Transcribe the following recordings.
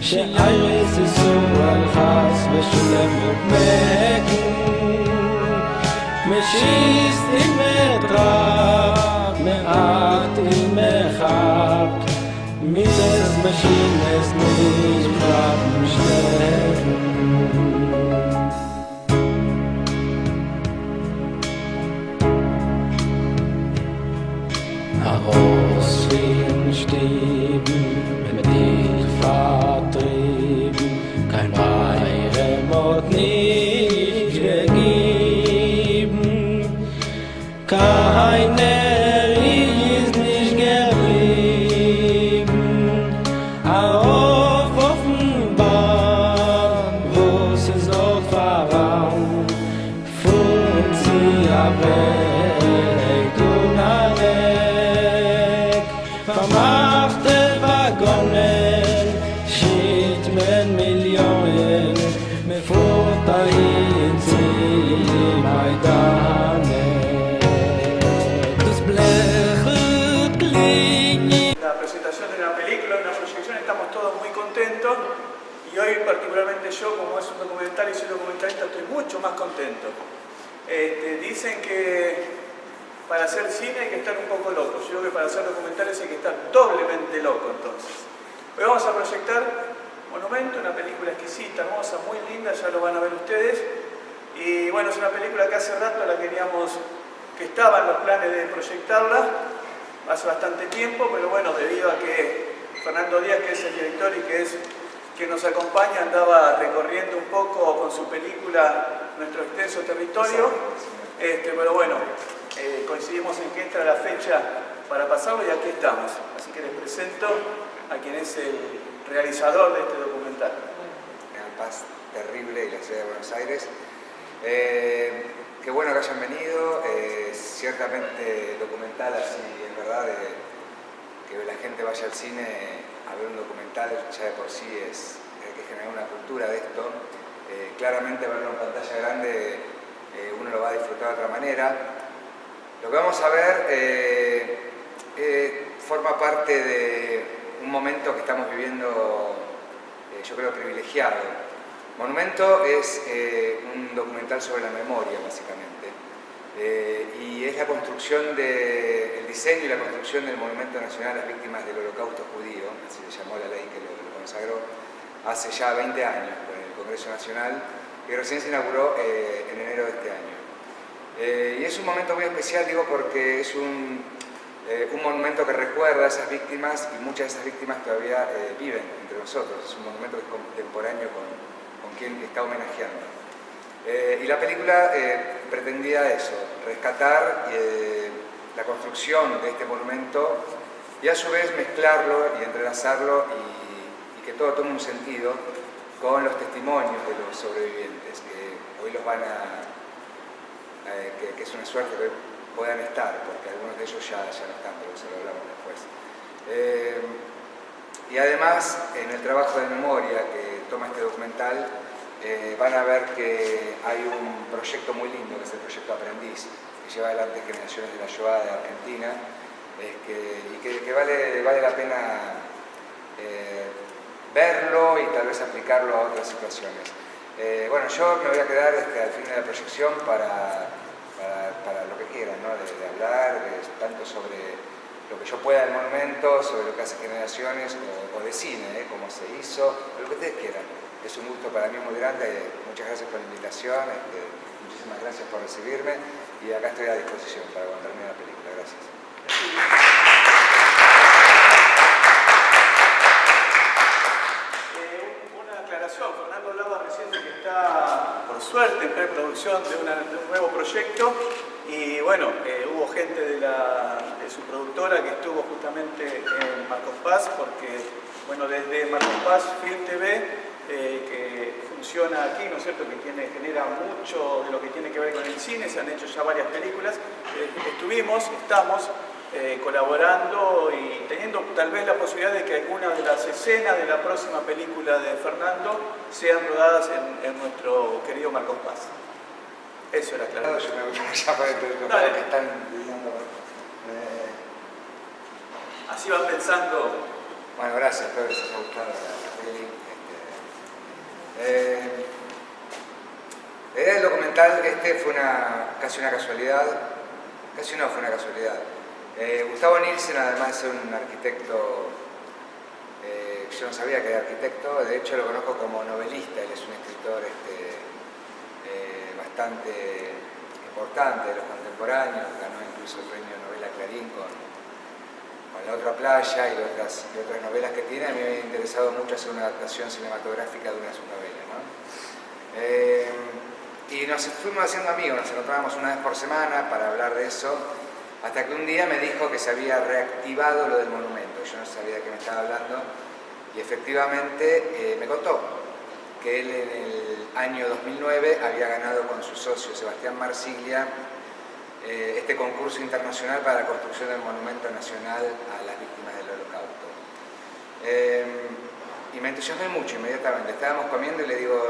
שאיירס ישראל חס ושלם ומקן משיסט עם מטרק מעט עם אחד מיטס משינס nicht fragen stellen Aus den Stäben mit dich vertrieben kein Weihre Mord nicht gegeben keine ist nicht geblieben auf offenbar wo sie so verwandt von sie weg und weg vermachte Waggonen Schiedmen Millionen mit Vorteil sie Maidane das Blech klingt La presentación de la película, una proyección, estamos todos muy contentos y hoy particularmente yo, como es un documental y soy documentalista, estoy mucho más contento. Dicen que para hacer cine hay que estar un poco loco, yo creo que para hacer documentales hay que estar doblemente loco entonces. Hoy vamos a proyectar Monumento, una película exquisita, hermosa, muy linda, ya lo van a ver ustedes. Y bueno, es una película que hace rato la queríamos, que estaba en los planes de proyectarla, hace bastante tiempo, pero bueno, debido a que Fernando Díaz, que es el director y que es quien nos acompaña, andaba recorriendo un poco con su película nuestro extenso territorio, pero bueno, coincidimos en que entra la fecha para pasarlo y aquí estamos. Así que les presento a quien es el realizador de este documental. Una paz terrible y la ciudad de Buenos Aires. Qué bueno que hayan venido, ciertamente documental así, en verdad, que la gente vaya al cine a ver un documental ya de por sí es que genera una cultura de esto. Claramente verlo en pantalla grande uno lo va a disfrutar de otra manera. Lo que vamos a ver forma parte de un momento que estamos viviendo, yo creo, privilegiado. Monumento es un documental sobre la memoria, básicamente, y es la construcción el diseño y la construcción del Monumento Nacional a las Víctimas del Holocausto Judío, así se llamó la ley que lo consagró, hace ya 20 años con el Congreso Nacional, y recién se inauguró en enero de este año. Y es un momento muy especial, digo, porque es un monumento que recuerda a esas víctimas y muchas de esas víctimas todavía viven entre nosotros. Es un monumento que es contemporáneo con quien está homenajeando. Y la película pretendía eso, rescatar la construcción de este monumento y a su vez mezclarlo y entrelazarlo y que todo tome un sentido con los testimonios de los sobrevivientes, que hoy los van que es una suerte que puedan estar, porque algunos de ellos ya no están, pero se lo hablamos después. Y además, en el trabajo de memoria que toma este documental, van a ver que hay un proyecto muy lindo, que es el proyecto Aprendiz, que lleva adelante Generaciones de la Shoah de Argentina, y que vale la pena verlo y tal vez aplicarlo a otras situaciones. Bueno, yo me voy a quedar al fin de la proyección para lo que quieran, ¿no? de hablar tanto sobre lo que yo pueda del monumento, sobre lo que hace Generaciones o de cine, cómo se hizo, lo que ustedes quieran. Es un gusto para mí muy grande, muchas gracias por la invitación, muchísimas gracias por recibirme y acá estoy a disposición para cuando termine la película. Gracias. Una aclaración, Fernando hablaba recién de que está, por suerte, en preproducción de un nuevo proyecto y bueno, hubo gente de su productora que estuvo justamente en Marcos Paz porque, bueno, desde Marcos Paz Film TV que funciona aquí, ¿no es cierto?, que genera mucho de lo que tiene que ver con el cine, se han hecho ya varias películas, estamos colaborando y teniendo tal vez la posibilidad de que algunas de las escenas de la próxima película de Fernando sean rodadas en nuestro querido Marcos Paz. Eso era claro. Yo me voy ya para el que están viviendo. Así van pensando. Bueno, gracias, espero que les haya gustado la peli. La idea del documental fue casi una casualidad, casi no fue una casualidad. Gustavo Nielsen, además de ser un arquitecto, yo no sabía que era arquitecto, de hecho lo conozco como novelista, él es un escritor bastante importante de los contemporáneos, ganó incluso el premio Novela Clarín con La Otra Playa y otras novelas que tiene. A mí me había interesado mucho hacer una adaptación cinematográfica de una de sus novelas, ¿no? Y nos fuimos haciendo amigos, nos encontrábamos una vez por semana para hablar de eso, hasta que un día me dijo que se había reactivado lo del monumento. Yo no sabía de qué me estaba hablando y efectivamente me contó que él en el año 2009 había ganado con su socio Sebastián Marsiglia este concurso internacional para la construcción del monumento nacional a las víctimas del Holocausto. Y me entusiasmé mucho inmediatamente. Estábamos comiendo y le digo,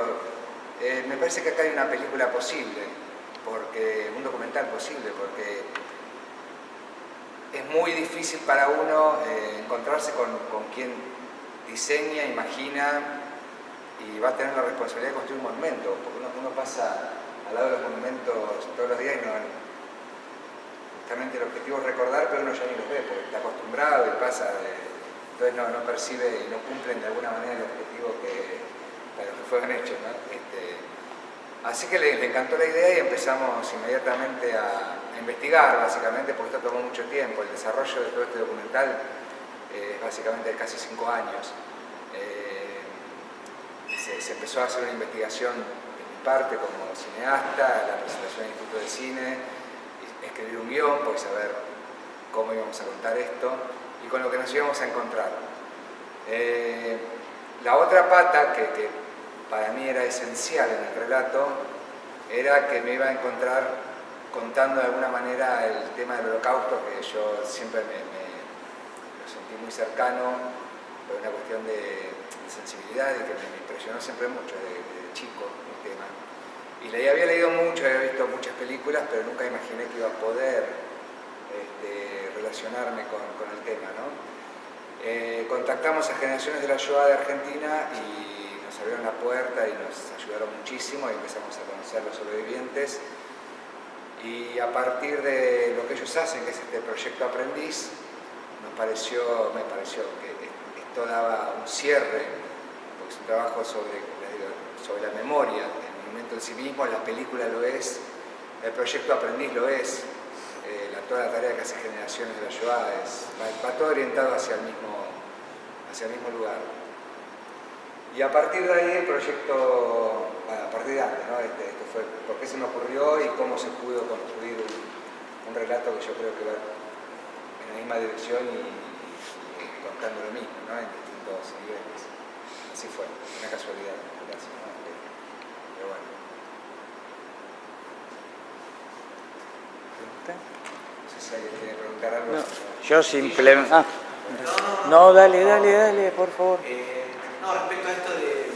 me parece que acá hay una película posible, un documental posible, porque es muy difícil para uno encontrarse con quien diseña, imagina y va a tener la responsabilidad de construir un monumento, porque uno pasa al lado de los monumentos todos los días y justamente el objetivo es recordar, pero uno ya ni los ve, porque está acostumbrado y pasa, entonces no percibe y no cumplen de alguna manera el objetivo para lo que fueron hechos, ¿no? Así que le encantó la idea y empezamos inmediatamente a investigar, básicamente, porque esto tomó mucho tiempo. El desarrollo de todo este documental es básicamente de casi 5 años. Se empezó a hacer una investigación de mi parte como cineasta, la presentación del Instituto de Cine, escribir un guión, porque saber cómo íbamos a contar esto y con lo que nos íbamos a encontrar. La otra pata que para mí era esencial en el relato era que me iba a encontrar contando de alguna manera el tema del Holocausto, que yo siempre lo sentí muy cercano por una cuestión de sensibilidad y que me impresionó siempre mucho de chico el tema. Y le había leído mucho, había visto muchas películas, pero nunca imaginé que iba a poder relacionarme con el tema, ¿no? Contactamos a Generaciones de la Shoah de Argentina y nos abrieron la puerta y nos ayudaron muchísimo y empezamos a conocer a los sobrevivientes. Y a partir de lo que ellos hacen, que es este proyecto Aprendiz, me pareció que esto daba un cierre, porque es un trabajo sobre la memoria, el monumento en sí mismo, la película lo es, el proyecto Aprendiz lo es, toda la tarea que hace Generaciones de la Shoah va todo orientado hacia el mismo lugar. Y a partir de ahí el proyecto, a partir de antes, ¿no? Esto fue por qué se me ocurrió y cómo se pudo construir un relato que yo creo que va en la misma dirección y contando lo mismo, ¿no? En distintos niveles. Así fue, una casualidad, gracias, ¿no? Pero bueno. No sé si alguien quiere preguntar algo. No, yo simplemente... No, dale, por favor. No, respecto a esto de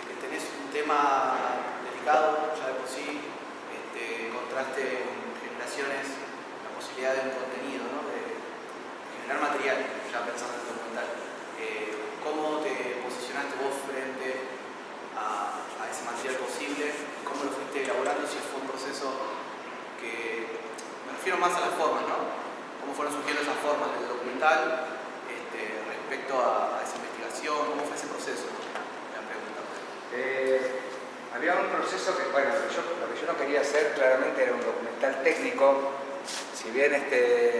que tenés un tema delicado, ya de por sí, encontraste en Generaciones la posibilidad de un contenido, ¿no? de generar material, ya pensando en el documental. ¿Cómo te posicionaste vos frente a ese material posible? ¿Cómo lo fuiste elaborando? Si fue un proceso que... Me refiero más a las formas, ¿no? ¿Cómo fueron surgiendo esas formas del documental respecto a esa investigación? ¿Cómo fue ese proceso? Me han preguntado. Había un proceso que, bueno, lo que yo no quería hacer claramente era un documental técnico. Si bien,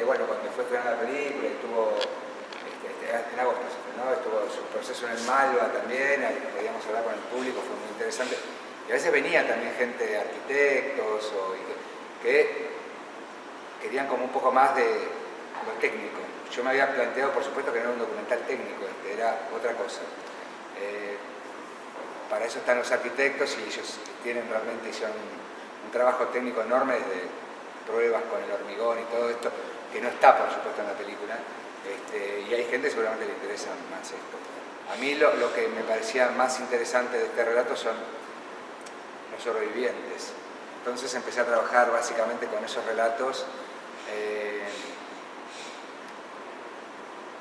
cuando fue estrenada la película, estuvo en agosto, ¿no? Estuvo su proceso en el Malva también, ahí podíamos hablar con el público, fue muy interesante. Y a veces venía también gente, arquitectos, que querían como un poco más de lo técnico. Yo me había planteado, por supuesto, que no era un documental técnico, era otra cosa. Para eso están los arquitectos y ellos hicieron un trabajo técnico enorme de pruebas con el hormigón y todo esto, que no está, por supuesto, en la película. Y hay gente que seguramente le interesa más esto. A mí lo que me parecía más interesante de este relato son los sobrevivientes. Entonces empecé a trabajar básicamente con esos relatos.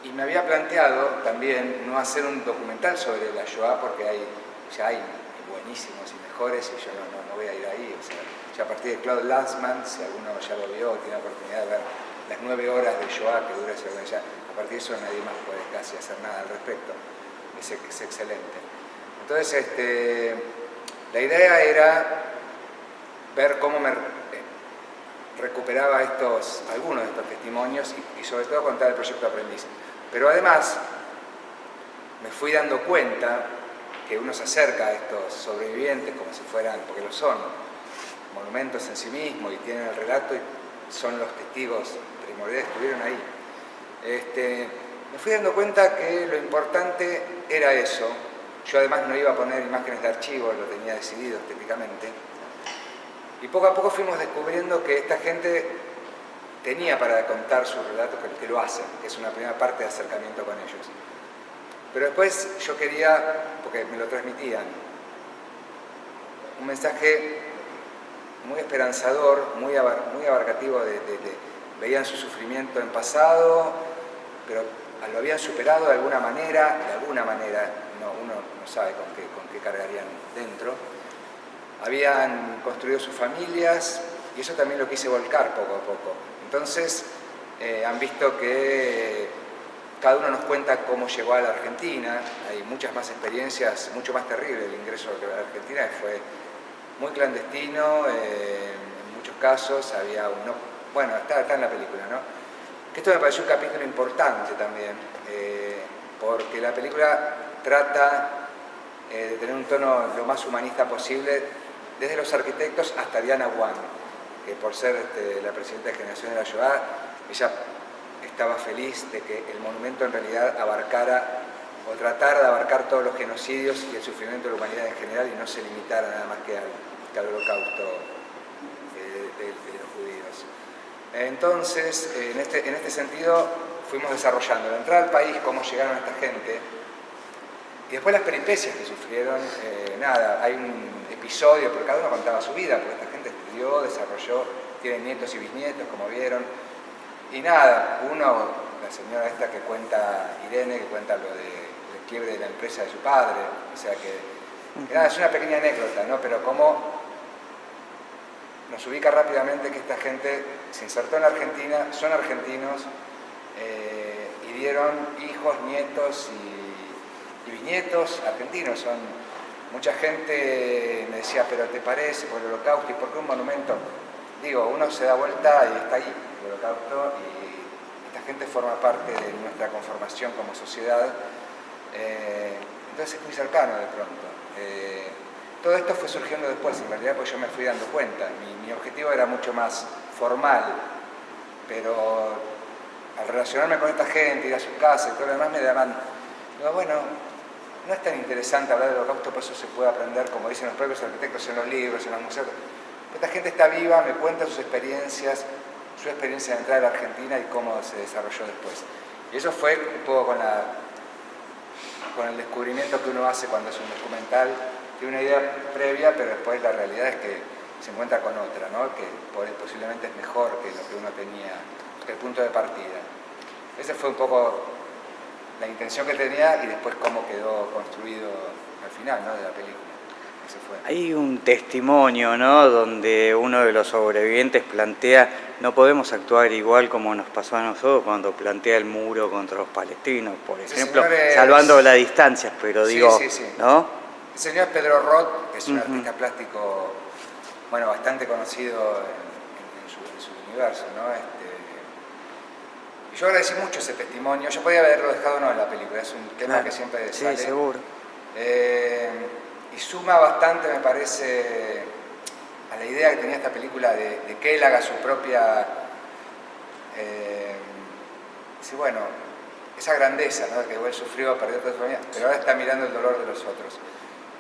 Y me había planteado también no hacer un documental sobre la Shoah porque hay ya hay buenísimos y mejores y yo no voy a ir ahí. O sea, ya a partir de Claude Lanzmann, si alguno ya lo vio, tiene la oportunidad de ver las 9 horas de Shoah que dura ese ya, a partir de eso nadie más puede casi hacer nada al respecto. Es excelente. Entonces, la idea era ver cómo me recuperaba algunos de estos testimonios y sobre todo contar el proyecto Aprendiz. Pero además me fui dando cuenta que uno se acerca a estos sobrevivientes como si fueran, porque lo son, monumentos en sí mismos y tienen el relato y son los testigos primordiales que estuvieron ahí. Me fui dando cuenta que lo importante era eso. Yo además no iba a poner imágenes de archivo, lo tenía decidido estéticamente. Y poco a poco fuimos descubriendo que esta gente tenía para contar sus relatos, que lo hacen, que es una primera parte de acercamiento con ellos. Pero después yo quería, porque me lo transmitían, un mensaje muy esperanzador, muy abarcativo, veían su sufrimiento en pasado, pero lo habían superado de alguna manera, uno no sabe con qué cargarían dentro. Habían construido sus familias y eso también lo quise volcar poco a poco. Entonces han visto que cada uno nos cuenta cómo llegó a la Argentina. Hay muchas más experiencias, mucho más terrible el ingreso a la Argentina, que fue muy clandestino, en muchos casos había uno, bueno, está en la película, ¿no? Que esto me pareció un capítulo importante también, porque la película trata de tener un tono lo más humanista posible, desde los arquitectos hasta Diana Wang, que por ser la presidenta de Generación de la Shoah, ella estaba feliz de que el monumento en realidad abarcara o tratara de abarcar todos los genocidios y el sufrimiento de la humanidad en general y no se limitara nada más que al holocausto de los judíos. Entonces, en este sentido, fuimos desarrollando la entrada al país, cómo llegaron esta gente, y después las peripecias que sufrieron. Hay un episodio, pero cada uno contaba su vida, porque esta gente estudió, desarrolló, tiene nietos y bisnietos, como vieron. Y la señora esta que cuenta, Irene, que cuenta lo del quiebre de la empresa de su padre, o sea que es una pequeña anécdota, ¿no? Pero cómo nos ubica rápidamente que esta gente se insertó en la Argentina, son argentinos, y dieron hijos, nietos y bisnietos argentinos. Mucha gente me decía, pero ¿te parece por el holocausto y por qué un monumento? Digo, uno se da vuelta y está ahí el holocausto, y esta gente forma parte de nuestra conformación como sociedad. Entonces es muy cercano de pronto. Todo esto fue surgiendo después, en realidad, porque yo me fui dando cuenta. Mi objetivo era mucho más formal, pero al relacionarme con esta gente, ir a sus casas y todo lo demás, me daban, digo, bueno, no es tan interesante hablar del holocausto, por eso se puede aprender, como dicen los propios arquitectos, en los libros, en los museos. Esta gente está viva, me cuenta sus experiencias, su experiencia de entrar a la Argentina y cómo se desarrolló después. Y eso fue un poco con el descubrimiento que uno hace cuando hace un documental. Tiene una idea previa, pero después la realidad es que se encuentra con otra, ¿no? Que posiblemente es mejor que lo que uno tenía, que el punto de partida. Esa fue un poco la intención que tenía y después cómo quedó construido al final, ¿no? De la película. Ese fue. Hay un testimonio, ¿no?, donde uno de los sobrevivientes plantea: no podemos actuar igual como nos pasó a nosotros cuando plantea el muro contra los palestinos, por ejemplo, salvando las distancias, pero digo, sí. ¿no? El señor Pedro Roth, que es un artista plástico, bueno, bastante conocido en su universo, ¿no? Y yo agradecí mucho ese testimonio. Yo podía haberlo dejado no en la película, es un tema que siempre sale. Sí, seguro. Y suma bastante, me parece, a la idea que tenía esta película de que él haga su propia... bueno, esa grandeza, ¿no? Que él sufrió, perdió toda su familia, pero ahora está mirando el dolor de los otros.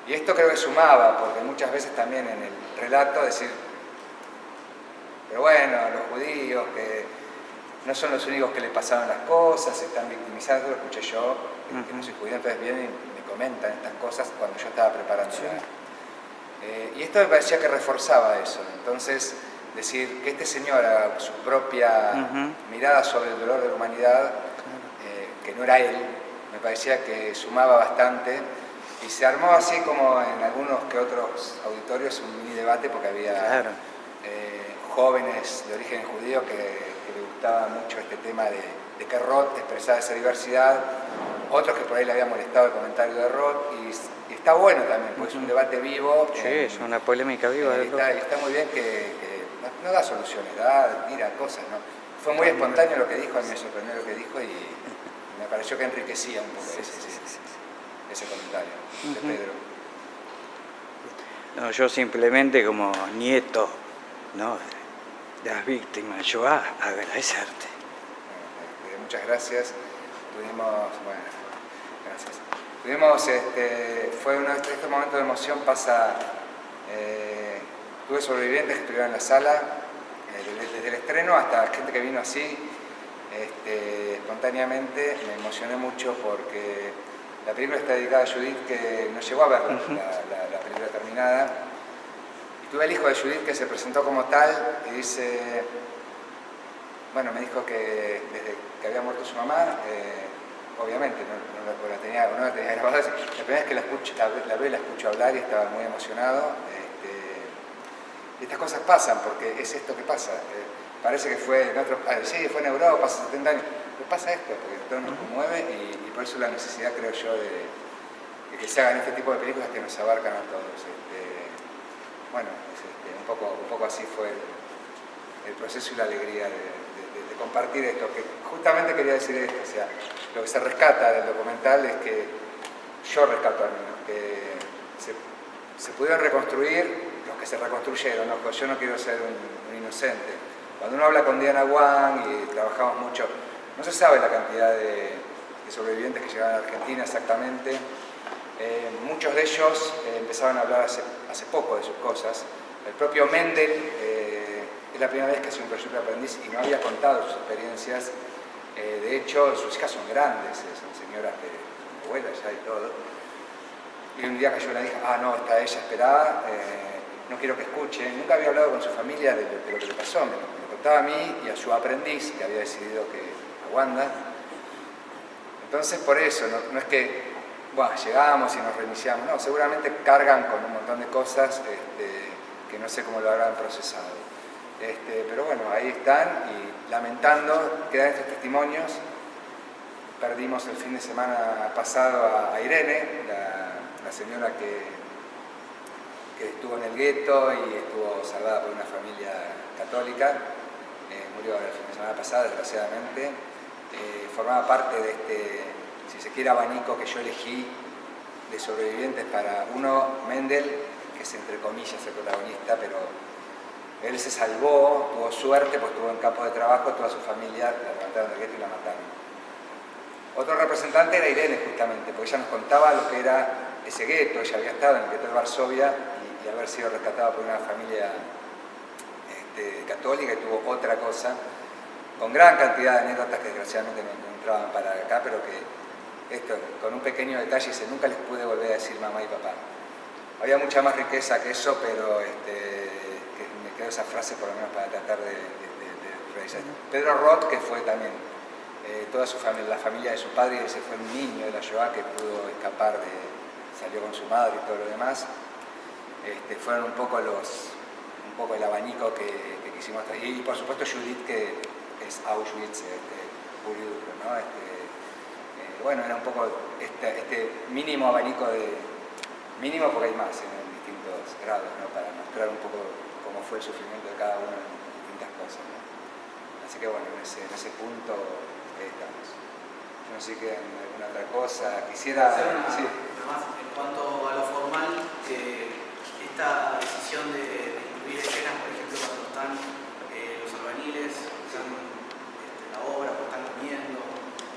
Y esto creo que sumaba, porque muchas veces también en el relato decir, pero bueno, los judíos que no son los únicos que les pasaron las cosas, se están victimizando, lo escuché yo, que no soy judío, entonces vienen y me comentan estas cosas cuando yo estaba preparando. Y esto me parecía que reforzaba eso. Entonces, decir que este señor haga su propia mirada sobre el dolor de la humanidad, que no era él, me parecía que sumaba bastante. Y se armó así como en algunos que otros auditorios un mini debate porque había Claro. jóvenes de origen judío que les gustaba mucho este tema de que Roth expresaba esa diversidad, otros que por ahí le había molestado el comentario de Roth, y está bueno también, porque es un debate vivo. Sí, es una polémica viva. Y está muy bien que no da soluciones, tira cosas, ¿no? Fue muy espontáneo lo que dijo, a mí me sorprendió lo que dijo y me pareció que enriquecía un poco ese comentario de Pedro. No, yo simplemente como nieto, ¿no?, de las víctimas, yo agradecerte. Muchas gracias. Fue uno de estos momentos de emoción, tuve sobrevivientes que estuvieron en la sala, desde el estreno hasta gente que vino así, espontáneamente. Me emocioné mucho porque la película está dedicada a Judith, que no llegó a ver la película terminada. Y tuve el hijo de Judith que se presentó como tal y dice, bueno, me dijo que desde que había muerto su mamá, obviamente no la tenía grabada, la primera vez que la veo y la escucho hablar y estaba muy emocionado. Y estas cosas pasan, porque es esto que pasa. Parece que fue en otro país, sí, fue en Europa, hace 70 años, pero pasa esto, porque todo nos conmueve y por eso la necesidad, creo yo, de que se hagan este tipo de películas que nos abarcan a todos. Un poco así fue el proceso y la alegría de compartir esto, que justamente quería decir esto, o sea, lo que se rescata del documental es que yo rescato al menos, que se pudieron reconstruir los que se reconstruyeron, ¿no? Yo no quiero ser un inocente. Cuando uno habla con Diana Wang y trabajamos mucho, no se sabe la cantidad de sobrevivientes que llegaron a Argentina exactamente. Muchos de ellos empezaban a hablar hace poco de sus cosas. El propio Mendel es la primera vez que hace un proyecto de aprendiz y no había contado sus experiencias. De hecho, sus hijas son grandes, son señoras que son abuelas ya y todo. Y un día cayó la hija, no, está ella esperada, no quiero que escuche. Nunca había hablado con su familia de lo que le pasó, me lo contaba a mí y a su aprendiz, que había decidido a Wanda. Entonces, por eso, no es que llegamos y nos reiniciamos, no, seguramente cargan con un montón de cosas que no sé cómo lo habrán procesado. Pero bueno, ahí están y lamentando, quedan estos testimonios. Perdimos el fin de semana pasado a Irene, la señora que estuvo en el gueto y estuvo salvada por una familia católica. Murió el fin de semana pasado, desgraciadamente. Formaba parte de este, si se quiere, abanico que yo elegí de sobrevivientes para uno, Mendel, que es entre comillas el protagonista, pero él se salvó, tuvo suerte, pues estuvo en campos de trabajo, toda su familia la levantaron del gueto y la mataron. Otro representante era Irene, justamente, porque ella nos contaba lo que era ese gueto. Ella había estado en el gueto de Varsovia y haber sido rescatada por una familia católica, y tuvo otra cosa, con gran cantidad de anécdotas que desgraciadamente no entraban para acá, pero que esto, con un pequeño detalle, nunca les pude volver a decir mamá y papá. Había mucha más riqueza que eso, pero que me quedó esa frase por lo menos para tratar de realizar. Pedro Roth, que fue también toda su familia, la familia de su padre, ese fue un niño de la Shoah que pudo escapar, salió con su madre y todo lo demás. Fueron un poco el abanico que quisimos traer. Y por supuesto Judith, que es Auschwitz, Uriurro, ¿no? Bueno, era un poco este mínimo abanico mínimo porque hay más en distintos grados, ¿no? Para mostrar un poco cómo fue el sufrimiento de cada uno en distintas cosas, ¿no? Así que bueno, en ese punto estamos. No sé si queda alguna otra cosa. Quisiera... Sí. Además, en cuanto a lo formal, esta decisión de incluir escenas, por ejemplo, cuando están los albaniles, están la obra, o están comiendo,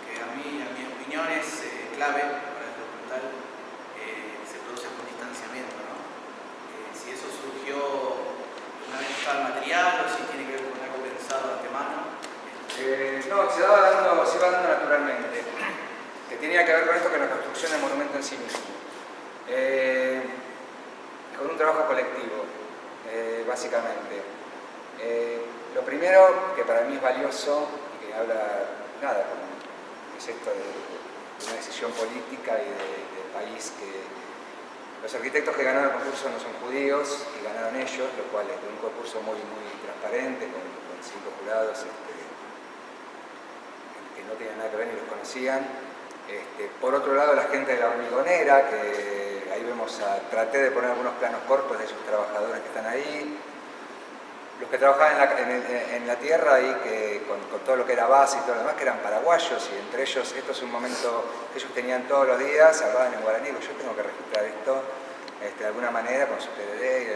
que a mi opinión es clave para el documental, se produce con distanciamiento, ¿no? Si eso surgió una vez que estaba el material o si tiene que ver con algo pensado de antemano. No, se iba dando naturalmente, que tenía que ver con esto, que la construcción del monumento en sí mismo. Con un trabajo colectivo, básicamente. Lo primero, que para mí es valioso, y que habla, es esto de una decisión política y de país Los arquitectos que ganaron el concurso no son judíos y ganaron ellos, lo cual es un concurso muy transparente, con 5 jurados que no tenían nada que ver ni los conocían. Por otro lado, la gente de la hormigonera, que ahí traté de poner algunos planos cortos de esos trabajadores que están ahí. Los que trabajaban en la tierra ahí, con todo lo que era base y todo lo demás, que eran paraguayos, y entre ellos, esto es un momento que ellos tenían todos los días, hablaban en guaraní, yo tengo que registrar esto de alguna manera con su PDD,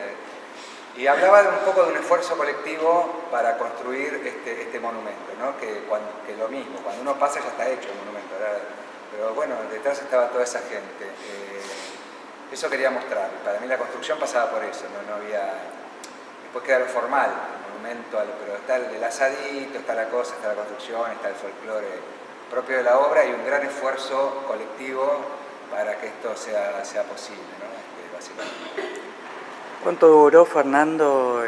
y hablaba un poco de un esfuerzo colectivo para construir este monumento, ¿no? que lo mismo, cuando uno pasa ya está hecho el monumento, ¿verdad? Pero bueno, detrás estaba toda esa gente. Eso quería mostrar. Para mí la construcción pasaba por eso, no había... Después queda lo formal, el monumento, pero está el asadito, está la cosa, está la construcción, está el folclore propio de la obra y un gran esfuerzo colectivo para que esto sea posible, ¿no? Básicamente. ¿Cuánto duró, Fernando,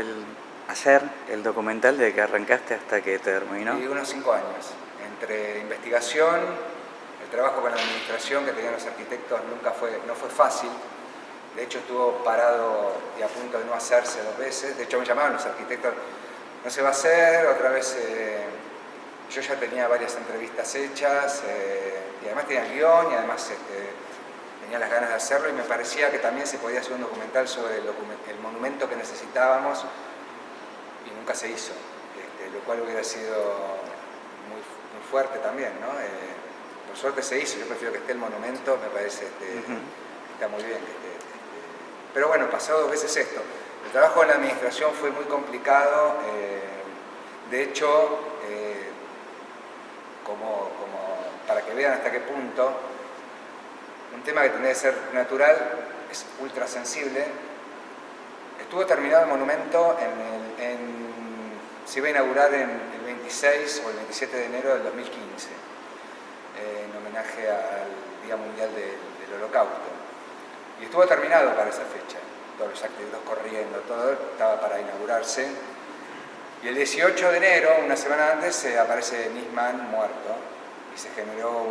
hacer el documental desde que arrancaste hasta que terminó? Y unos 5 años, entre investigación, el trabajo con la administración que tenían los arquitectos no fue fácil. De hecho, estuvo parado y a punto de no hacerse 2 veces. De hecho, me llamaban los arquitectos, no se va a hacer, otra vez yo ya tenía varias entrevistas hechas y además tenía el guión y además tenía las ganas de hacerlo y me parecía que también se podía hacer un documental sobre el monumento que necesitábamos y nunca se hizo, lo cual hubiera sido muy fuerte también, ¿no? Por suerte se hizo, yo prefiero que esté el monumento, me parece está muy bien que esté. Pero bueno, pasó 2 veces esto. El trabajo en la administración fue muy complicado, de hecho, como para que vean hasta qué punto, un tema que tendría que ser natural es ultra sensible. Estuvo terminado el monumento, se iba a inaugurar el 26 o el 27 de enero del 2015, en homenaje al Día Mundial del Holocausto. Y estuvo terminado para esa fecha, todos los arquitectos corriendo, todo estaba para inaugurarse. Y el 18 de enero, una semana antes, aparece Nisman muerto y se generó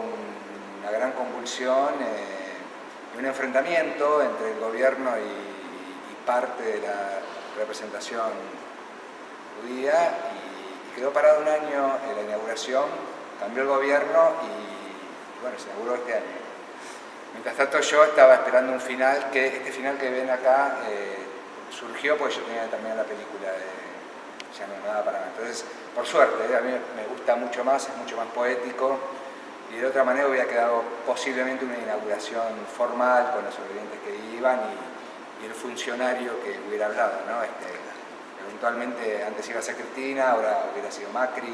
una gran convulsión y un enfrentamiento entre el gobierno y parte de la representación judía y quedó parado un año en la inauguración, cambió el gobierno y bueno, se inauguró este año. Mientras tanto yo estaba esperando un final, que este final que ven acá surgió porque yo tenía que terminar la película, ya no nada para nada. Entonces, por suerte, a mí me gusta mucho más, es mucho más poético y de otra manera hubiera quedado posiblemente una inauguración formal con los sobrevivientes que iban y el funcionario que hubiera hablado, ¿no? Eventualmente antes iba a ser Cristina, ahora hubiera sido Macri,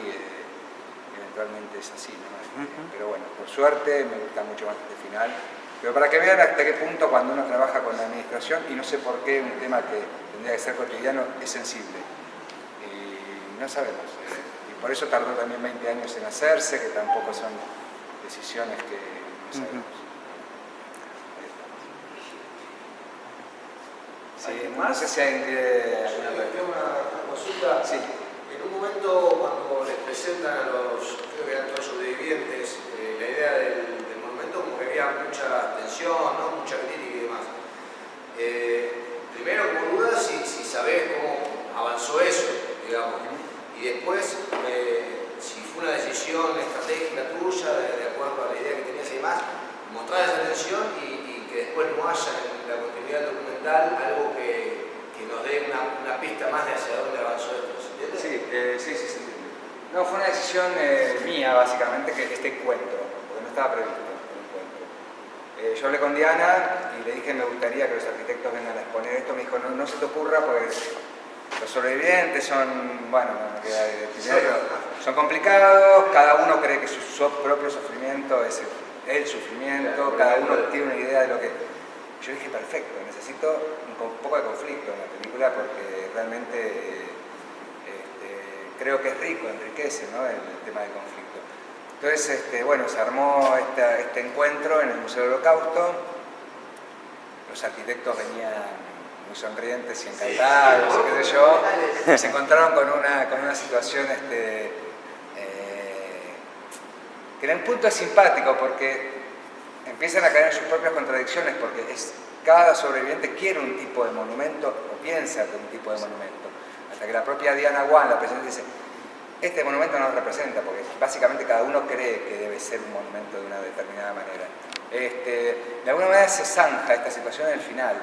eventualmente es así, ¿no? Pero bueno, por suerte me gusta mucho más este final. Pero para que vean hasta qué punto cuando uno trabaja con la administración, y no sé por qué un tema que tendría que ser cotidiano es sensible. Y no sabemos. Y por eso tardó también 20 años en hacerse, que tampoco son decisiones que no sabemos. Sí, no sé si hay una consulta. Sí. En un momento cuando les presentan a los, creo que eran todos sobrevivientes, la idea del monumento, como que había mucha tensión, ¿no? Mucha crítica y demás. Primero, como duda, si sabés cómo avanzó eso, digamos, y después, si fue una decisión estratégica tuya, de acuerdo a la idea que tenías y demás, mostrar esa tensión y que después no haya en la continuidad documental algo que nos dé una pista más de hacia dónde avanzó esto. Sí. No, fue una decisión mía, básicamente, que este encuentro, porque no estaba previsto el encuentro. Yo hablé con Diana y le dije me gustaría que los arquitectos vengan a exponer esto. Me dijo, no se te ocurra porque los sobrevivientes son, bueno, son complicados, cada uno cree que su propio sufrimiento es el sufrimiento, cada uno tiene una idea de lo que... Yo dije, perfecto, necesito un poco de conflicto en la película porque realmente creo que es rico, enriquece, ¿no? el tema del conflicto. Entonces, bueno, se armó este encuentro en el Museo del Holocausto, los arquitectos venían muy sonrientes y encantados, qué sé yo, y se encontraron con una situación que en el punto es simpático porque empiezan a caer en sus propias contradicciones porque cada sobreviviente quiere un tipo de monumento o piensa que un tipo de monumento. Hasta que la propia Diana Wan, la presidenta, dice, este monumento no nos representa, porque básicamente cada uno cree que debe ser un monumento de una determinada manera. De alguna manera se zanja esta situación en el final.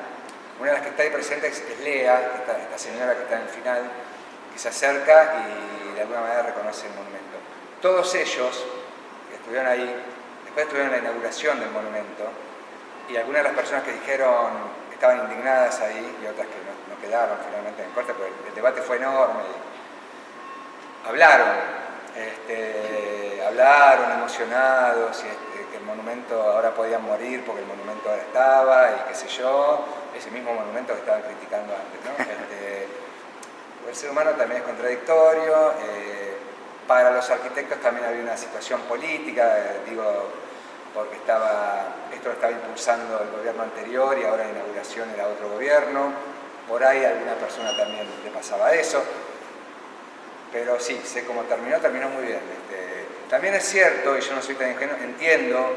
Una de las que está ahí presente es Lea, esta señora que está en el final, que se acerca y de alguna manera reconoce el monumento. Todos ellos que estuvieron ahí, después estuvieron en la inauguración del monumento, y algunas de las personas que dijeron que estaban indignadas ahí, y otras que no quedaron finalmente en corte, porque el debate fue enorme. Hablaron emocionados, y que el monumento ahora podía morir porque el monumento ahora estaba, y qué sé yo, ese mismo monumento que estaban criticando antes, ¿no? El ser humano también es contradictorio, para los arquitectos también había una situación política, porque esto lo estaba impulsando el gobierno anterior y ahora la inauguración era otro gobierno, por ahí a alguna persona también le pasaba eso. Pero sí, sé cómo terminó muy bien. También es cierto, y yo no soy tan ingenuo, entiendo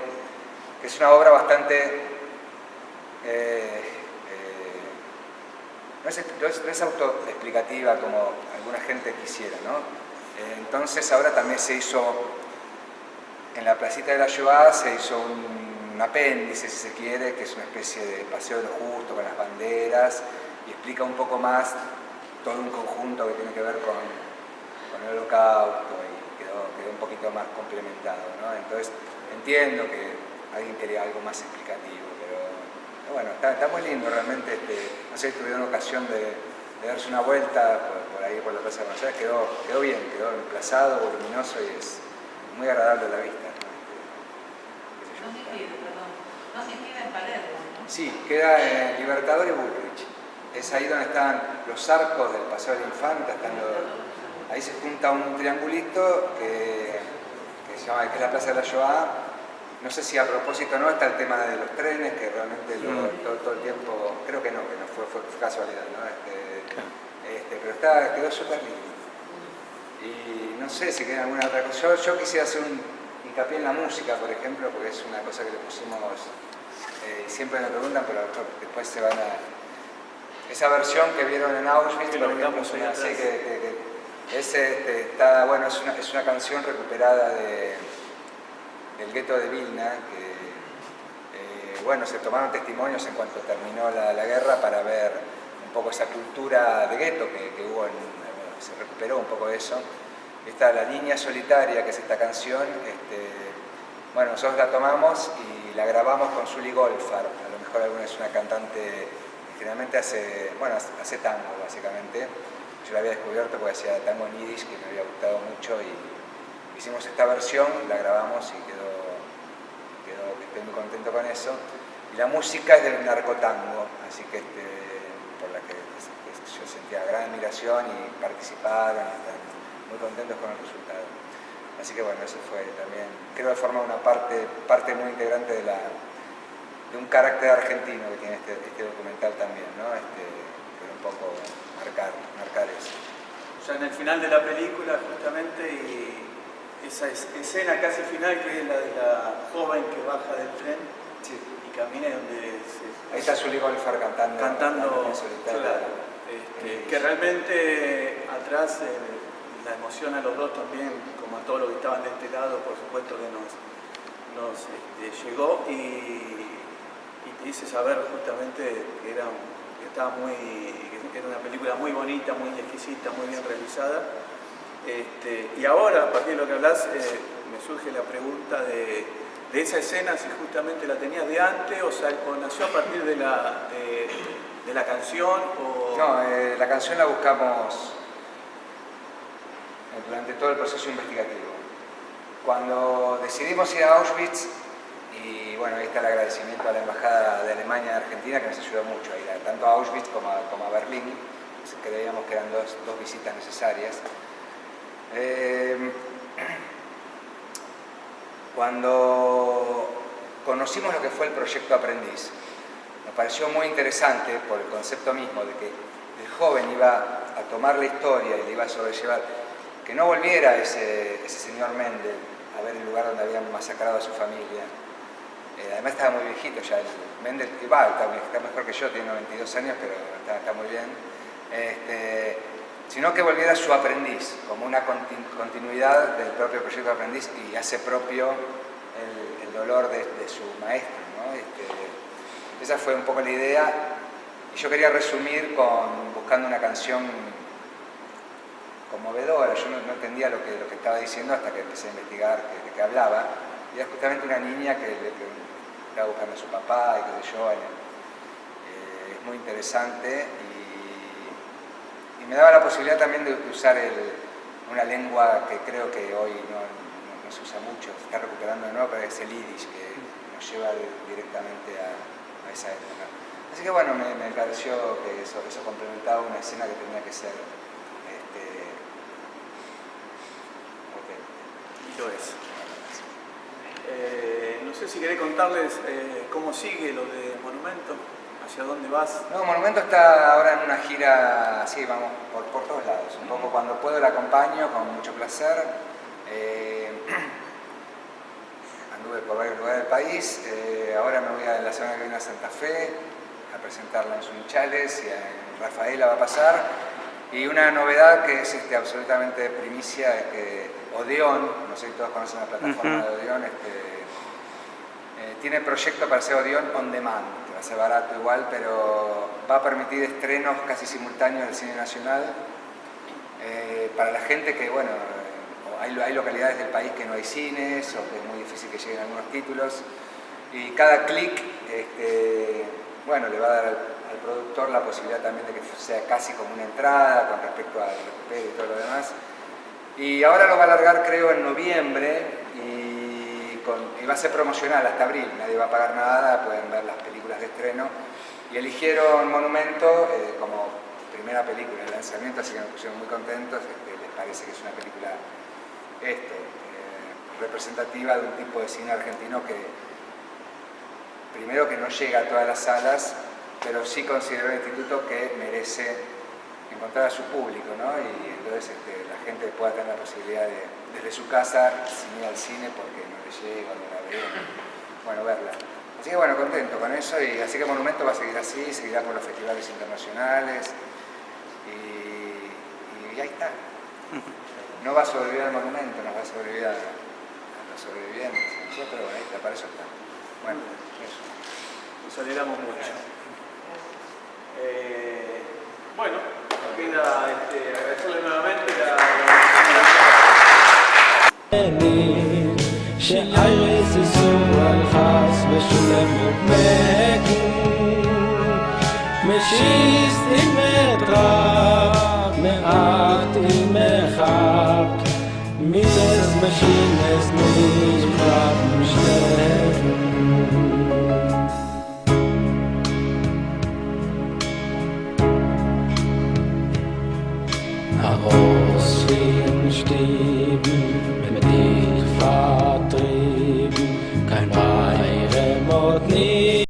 que es una obra bastante... no es autoexplicativa como alguna gente quisiera, ¿no? Entonces ahora también se hizo, en la placita de la Shoah se hizo un apéndice, si se quiere, que es una especie de paseo de lo justo con las banderas, y explica un poco más todo un conjunto que tiene que ver con el holocausto, y quedó un poquito más complementado, ¿no? Entonces entiendo que alguien quería algo más explicativo, pero bueno, está muy lindo realmente. No sé si tuvieron ocasión de darse una vuelta por ahí por la Plaza de Buenos Aires, quedó bien, quedó emplazado, voluminoso y es muy agradable a la vista, ¿no? No se queda en Palermo, ¿no? Sí, queda en Libertador y Bullrich. Es ahí donde están los arcos del Paseo de la Infanta, ahí se junta un triangulito que es la Plaza de la Shoah. No sé si a propósito no está el tema de los trenes, que realmente todo el tiempo, creo que no fue casualidad, ¿no? Pero quedó súper lindo. Y no sé si queda alguna otra cosa. Yo quisiera hacer un hincapié en la música, por ejemplo, porque es una cosa que le pusimos, siempre me preguntan, pero después se van a... Esa versión que vieron en Auschwitz, por ejemplo, es una canción recuperada del gueto de Vilna, que se tomaron testimonios en cuanto terminó la guerra para ver un poco esa cultura de gueto que hubo, se recuperó un poco de eso. La Niña Solitaria, que es esta canción, nosotros la tomamos y la grabamos con Sully Goldfarb. A lo mejor alguna es una cantante que generalmente hace tango, básicamente. Yo la había descubierto porque hacía tango en yiddish, que me había gustado mucho, y hicimos esta versión, la grabamos y estoy muy contento con eso. Y la música es del narcotango, así que por la que yo sentía gran admiración y participaron y están muy contentos con el resultado. Así que bueno, eso fue también, creo que forma una parte muy integrante de un carácter argentino que tiene este documental también, ¿no? Pero un poco marcar eso. Ya en el final de la película, justamente, y esa escena casi final, que es la de la joven que baja del tren, sí, y camina, donde ahí está Sully Goldfarb cantando en solitario. Claro, que realmente atrás la emoción a los dos también, como a todos los que estaban de este lado, por supuesto que nos llegó, y te hice saber justamente que era una película muy bonita, muy exquisita, muy bien realizada. Y ahora, a partir de lo que hablas, me surge la pregunta de esa escena, si justamente la tenías de antes, o nació a partir de la canción, o... No, la canción la buscamos durante todo el proceso investigativo. Cuando decidimos ir a Auschwitz, y bueno, ahí está el agradecimiento a la Embajada de Alemania en Argentina, que nos ayudó mucho a ir tanto a Auschwitz como a Berlín, creíamos que eran dos visitas necesarias. Cuando conocimos lo que fue el proyecto Aprendiz, nos pareció muy interesante por el concepto mismo de que el joven iba a tomar la historia y le iba a sobrellevar, que no volviera ese señor Mendel a ver el lugar donde habían masacrado a su familia, Además estaba muy viejito ya, el Mendel está mejor que yo, tiene 92 años, pero está muy bien. Sino que volviera su aprendiz, como una continuidad del propio proyecto de aprendiz y hace propio el dolor de su maestro, ¿no? Esa fue un poco la idea y yo quería resumir buscando una canción conmovedora. Yo no entendía lo que estaba diciendo hasta que empecé a investigar de qué hablaba. Y era justamente una niña que estaba buscando a su papá y qué sé yo. Es muy interesante y me daba la posibilidad también de usar una lengua que creo que hoy no se usa mucho, se está recuperando de nuevo, pero es el yiddish, que nos lleva directamente a esa época. Así que bueno, me pareció que eso complementaba una escena que tenía que ser Lo es. No sé si querés contarles cómo sigue lo de Monumento, hacia dónde vas. No, Monumento está ahora en una gira, sí, vamos por todos lados. Un poco cuando puedo la acompaño con mucho placer. Anduve por varios lugares del país. Ahora me voy la semana que viene a Santa Fe a presentarla en Sunchales y en Rafaela va a pasar. Y una novedad que es absolutamente primicia es que Odeón, no sé si todos conocen la plataforma de Odeón, tiene proyecto para hacer Odeón on demand, que va a ser barato igual, pero va a permitir estrenos casi simultáneos del cine nacional para la gente que, bueno, hay localidades del país que no hay cines o que es muy difícil que lleguen algunos títulos y cada clic, bueno, le va a dar al productor la posibilidad también de que sea casi como una entrada con respecto al recupero y todo lo demás. Y ahora lo va a alargar creo en noviembre y va a ser promocional hasta abril, nadie va a pagar nada, pueden ver las películas de estreno. Y eligieron Monumento como primera película de lanzamiento, así que me pusieron muy contentos, les parece que es una película representativa de un tipo de cine argentino que primero que no llega a todas las salas, pero sí consideró el instituto que merece encontrar a su público, ¿no? Y entonces la gente pueda tener la posibilidad de, desde su casa, sin ir al cine porque no le llega, no la ve, bueno, verla. Así que bueno, contento con eso y así que Monumento va a seguir así, seguirá por los festivales internacionales y ahí está. No va a sobrevivir al Monumento, nos va a sobrevivir a los sobrevivientes, nosotros, ahí está, para eso está. Bueno, eso. Nos alegramos mucho. Bueno, queda agradecerle nuevamente la שערס ישראל חס ושולם מוקמקים משיסט עם מטרק מעט עם מחק מיתס משינס נשפט משנה